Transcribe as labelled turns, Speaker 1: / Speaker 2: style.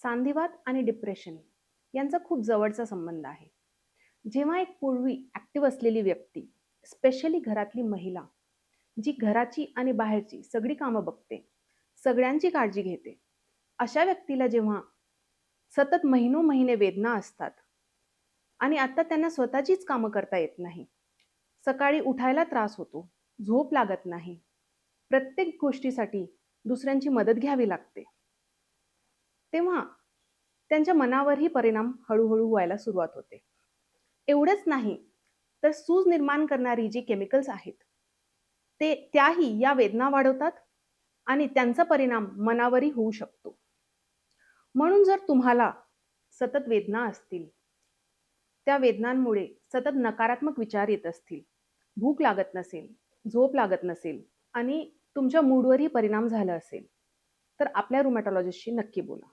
Speaker 1: सांधिवात आणि डिप्रेशन यांचा खूप जवळचा संबंध आहे. जेव्हा एक पूर्वी ॲक्टिव्ह असलेली व्यक्ती, स्पेशली घरातली महिला, जी घराची आणि बाहेरची सगळी कामं बघते, सगळ्यांची काळजी घेते, अशा व्यक्तीला जेव्हा सतत महिनोमहिने वेदना असतात आणि आता त्यांना स्वतःचीच कामं करता येत नाही, सकाळी उठायला त्रास होतो, झोप लागत नाही, प्रत्येक गोष्टीसाठी दुसऱ्यांची मदत घ्यावी लागते, तेव्हा त्यांच्या मनावरही परिणाम हळूहळू व्हायला सुरुवात होते. एवढंच नाही, तर सूज निर्माण करणारी जी केमिकल्स आहेत, त्याही या वेदना वाढवतात आणि त्यांचा परिणाम मनावरही होऊ शकतो. म्हणून जर तुम्हाला सतत वेदना असतील, त्या वेदनांमुळे सतत नकारात्मक विचार येत असतील, भूक लागत नसेल, झोप लागत नसेल आणि तुमच्या मूडवरही परिणाम झाला असेल, तर आपल्या रुमॅटॉलॉजिस्टशी नक्की बोला.